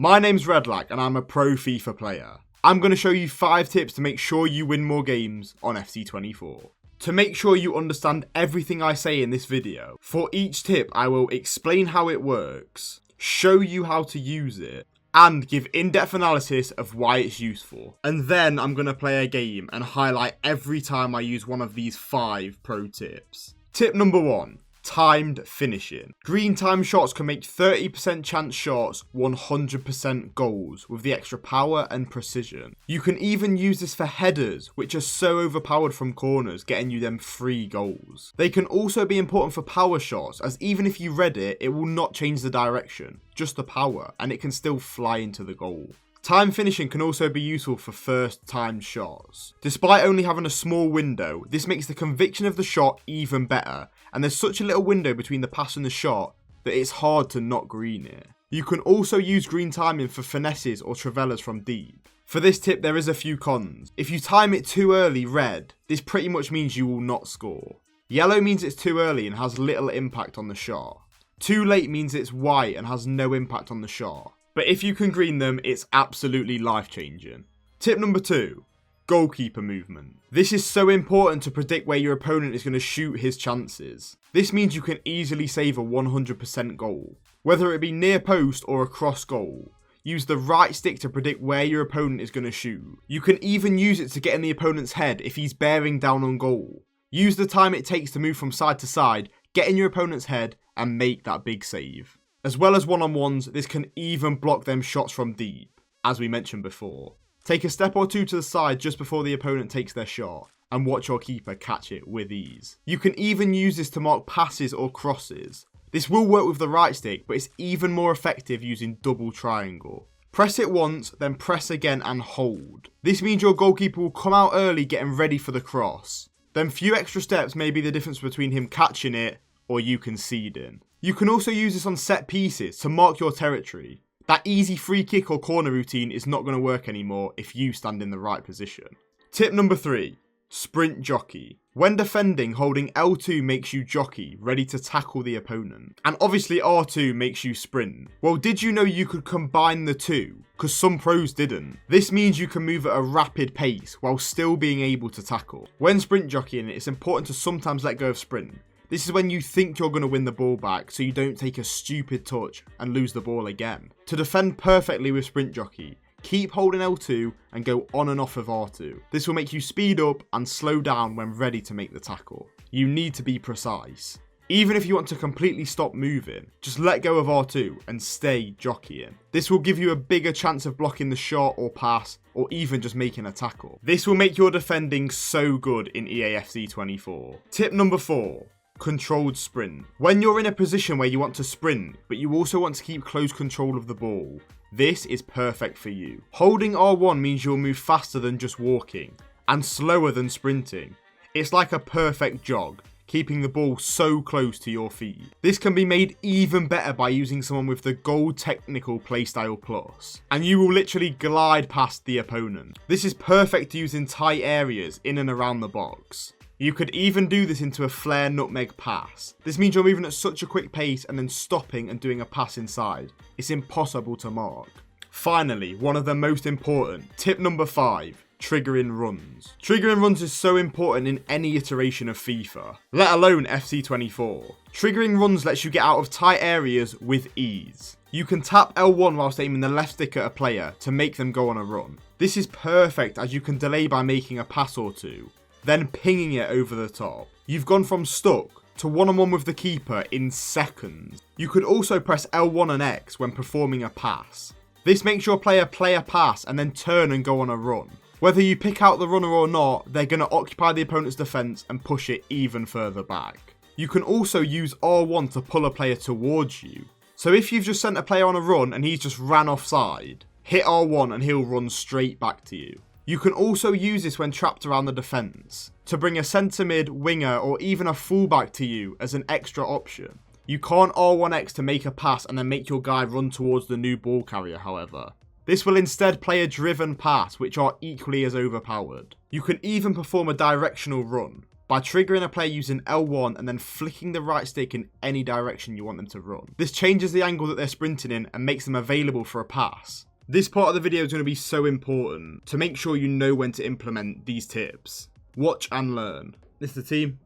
My name's RedLac and I'm a pro FIFA player. I'm going to show you 5 tips to make sure you win more games on FC24. To make sure you understand everything I say in this video, for each tip I will explain how it works, show you how to use it, and give in-depth analysis of why it's useful. And then I'm going to play a game and highlight every time I use one of these 5 pro tips. Tip number 1. Timed finishing. Green time shots can make 30% chance shots 100% goals with the extra power and precision. You can even use this for headers, which are so overpowered from corners, getting you them free goals. They can also be important for power shots, as even if you read it, it will not change the direction, just the power, and it can still fly into the goal. Time finishing can also be useful for first time shots. Despite only having a small window, this makes the conviction of the shot even better, and there's such a little window between the pass and the shot that it's hard to not green it. You can also use green timing for finesses or travellas from deep. For this tip there is a few cons. If you time it too early red, this pretty much means you will not score. Yellow means it's too early and has little impact on the shot. Too late means it's white and has no impact on the shot. But if you can green them, it's absolutely life-changing. Tip number 2. Goalkeeper movement. This is so important to predict where your opponent is going to shoot his chances. This means you can easily save a 100% goal. Whether it be near post or across goal, use the right stick to predict where your opponent is going to shoot. You can even use it to get in the opponent's head if he's bearing down on goal. Use the time it takes to move from side to side, get in your opponent's head and make that big save. As well as one-on-ones, this can even block them shots from deep, as we mentioned before. Take a step or two to the side just before the opponent takes their shot, and watch your keeper catch it with ease. You can even use this to mark passes or crosses. This will work with the right stick, but it's even more effective using double triangle. Press it once, then press again and hold. This means your goalkeeper will come out early getting ready for the cross. Then few extra steps may be the difference between him catching it or you conceding. You can also use this on set pieces to mark your territory. That easy free kick or corner routine is not going to work anymore if you stand in the right position. Tip number 3. Sprint jockey. When defending, holding L2 makes you jockey, ready to tackle the opponent. And obviously R2 makes you sprint. Well, did you know you could combine the two? Because some pros didn't. This means you can move at a rapid pace while still being able to tackle. When sprint jockeying, it's important to sometimes let go of sprint. This is when you think you're going to win the ball back so you don't take a stupid touch and lose the ball again. To defend perfectly with sprint jockey, keep holding L2 and go on and off of R2. This will make you speed up and slow down when ready to make the tackle. You need to be precise. Even if you want to completely stop moving, just let go of R2 and stay jockeying. This will give you a bigger chance of blocking the shot or pass, or even just making a tackle. This will make your defending so good in EAFC 24. Tip number 4. Controlled sprint. When you're in a position where you want to sprint, but you also want to keep close control of the ball, this is perfect for you. Holding R1 means you'll move faster than just walking, and slower than sprinting. It's like a perfect jog, keeping the ball so close to your feet. This can be made even better by using someone with the Gold Technical Playstyle Plus, and you will literally glide past the opponent. This is perfect to use in tight areas in and around the box. You could even do this into a flare nutmeg pass. This means you're moving at such a quick pace and then stopping and doing a pass inside. It's impossible to mark. Finally, one of the most important, tip number 5, triggering runs. Triggering runs is so important in any iteration of FIFA, let alone FC24. Triggering runs lets you get out of tight areas with ease. You can tap L1 whilst aiming the left stick at a player to make them go on a run. This is perfect as you can delay by making a pass or two, then pinging it over the top. You've gone from stuck to one-on-one with the keeper in seconds. You could also press L1 and X when performing a pass. This makes your player play a pass and then turn and go on a run. Whether you pick out the runner or not, they're going to occupy the opponent's defence and push it even further back. You can also use R1 to pull a player towards you. So if you've just sent a player on a run and he's just ran offside, hit R1 and he'll run straight back to you. You can also use this when trapped around the defence, to bring a centre mid, winger or even a fullback to you as an extra option. You can't R1X to make a pass and then make your guy run towards the new ball carrier, however. This will instead play a driven pass, which are equally as overpowered. You can even perform a directional run. by triggering a player using L1 and then flicking the right stick in any direction you want them to run. This changes the angle that they're sprinting in and makes them available for a pass. This part of the video is going to be so important to make sure you know when to implement these tips. Watch and learn. This is the team.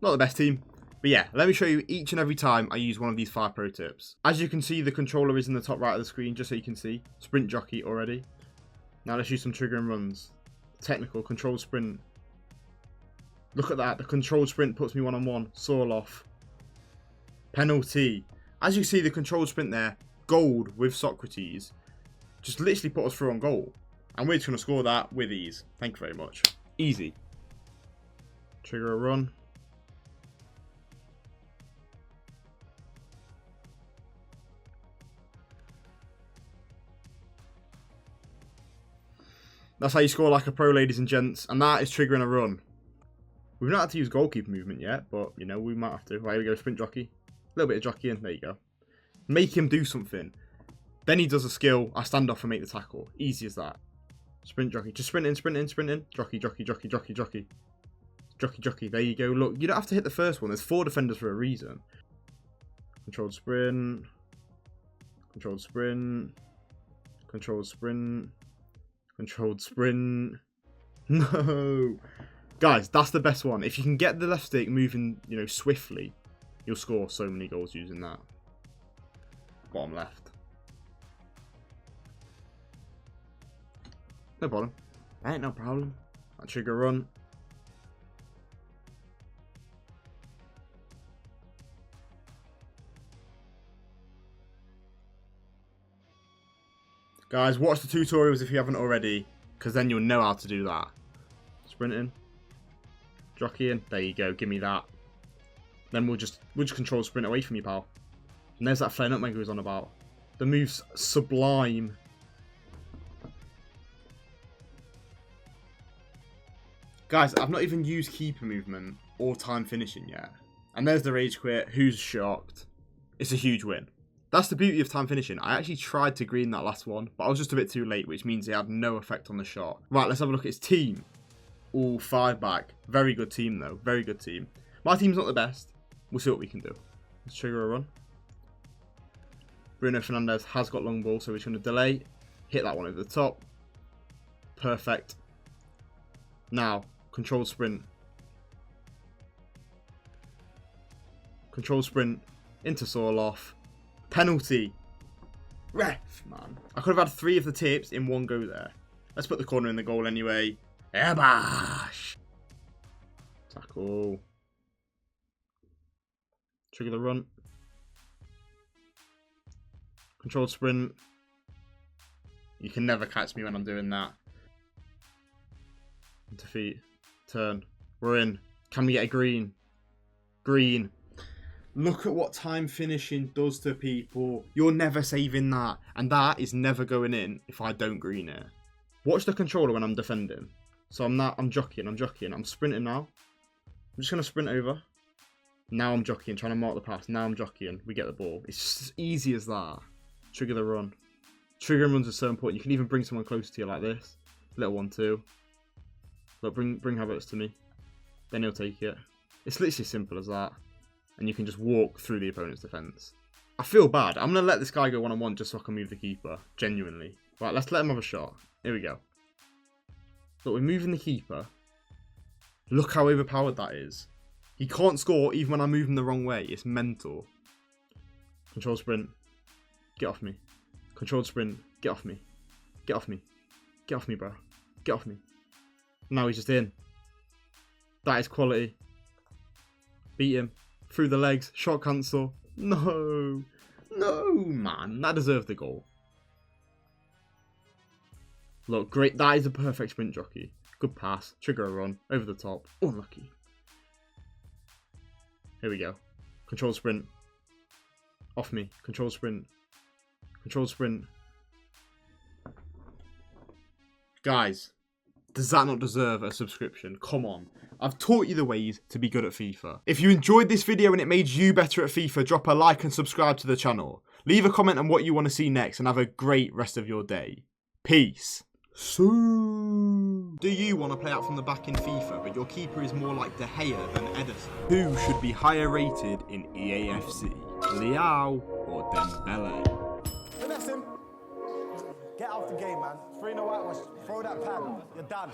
Not the best team. But yeah, let me show you each and every time I use one of these 5 pro tips. As you can see, the controller is in the top right of the screen, just so you can see. Sprint jockey already. Now let's use some trigger and runs. Technical, control sprint. Look at that, the control sprint puts me one-on-one. Saw off. Penalty. As you see, the control sprint there, gold with Socrates. Just literally put us through on goal. And we're just going to score that with ease. Thank you very much. Easy. Trigger a run. That's how you score like a pro, ladies and gents. And that is triggering a run. We've not had to use goalkeeper movement yet, but, you know, we might have to. Right, here we go, sprint jockey. A little bit of jockey in. There you go. Make him do something. Then he does a skill. I stand off and make the tackle. Easy as that. Sprint jockey. Just sprint in, sprint in, sprint in. Jockey, jockey, jockey, jockey, jockey. Jockey, jockey. There you go. Look, you don't have to hit the first one. There's 4 defenders for a reason. Controlled sprint. Controlled sprint. Controlled sprint. Controlled sprint. No. Guys, that's the best one. If you can get the left stick moving, you know, swiftly, you'll score so many goals using that. Bottom left. No problem. Ain't no problem. That trigger run. Guys, watch the tutorials if you haven't already, because then you'll know how to do that. Sprinting. Jockey in. There you go. Give me that. Then we'll just control sprint away from you, pal. And there's that flare nutmeg we was on about. The move's sublime. Guys, I've not even used keeper movement or time finishing yet. And there's the rage quit. Who's shocked? It's a huge win. That's the beauty of time finishing. I actually tried to green that last one, but I was just a bit too late, which means it had no effect on the shot. Right, let's have a look at his team. All 5 back. Very good team, though. Very good team. My team's not the best. We'll see what we can do. Let's trigger a run. Bruno Fernandes has got long ball, so we're going to delay. Hit that one over the top. Perfect. Now, control sprint. Control sprint into Sorloff. Penalty. Ref, man. I could have had 3 of the tips in one go there. Let's put the corner in the goal anyway. Ebash. Tackle. Trigger the run. Controlled sprint. You can never catch me when I'm doing that. Defeat. Turn. We're in. Can we get a green? Green. Look at what time finishing does to people. You're never saving that. And that is never going in if I don't green it. Watch the controller when I'm defending. So I'm jockeying, I'm sprinting now. I'm just going to sprint over. Now I'm jockeying, trying to mark the pass. Now I'm jockeying, we get the ball. It's just as easy as that. Trigger the run. Triggering runs are so important. You can even bring someone close to you like this. Little 1-2. Look, bring Havertz to me. Then he'll take it. It's literally as simple as that. And you can just walk through the opponent's defence. I feel bad. I'm going to let this guy go one-on-one just so I can move the keeper. Genuinely. Right, let's let him have a shot. Here we go. Look, we're moving the keeper. Look how overpowered that is. He can't score even when I move him the wrong way. It's mental. Control sprint. Get off me. Control sprint. Get off me. Get off me. Get off me, bro. Get off me. Now he's just in. That is quality. Beat him. Through the legs. Shot cancel. No. No, man. That deserved the goal. Look, great. That is a perfect sprint jockey. Good pass. Trigger a run. Over the top. Unlucky. Here we go. Control sprint. Off me. Control sprint. Control sprint. Guys, does that not deserve a subscription? Come on. I've taught you the ways to be good at FIFA. If you enjoyed this video and it made you better at FIFA, drop a like and subscribe to the channel. Leave a comment on what you want to see next and have a great rest of your day. Peace. So, do you want to play out from the back in FIFA, but your keeper is more like De Gea than Ederson? Who should be higher rated in EAFC? Leao or Dembele? Finesse him. Get out the game, man. 3-0 whitewash. Throw that pad. You're done.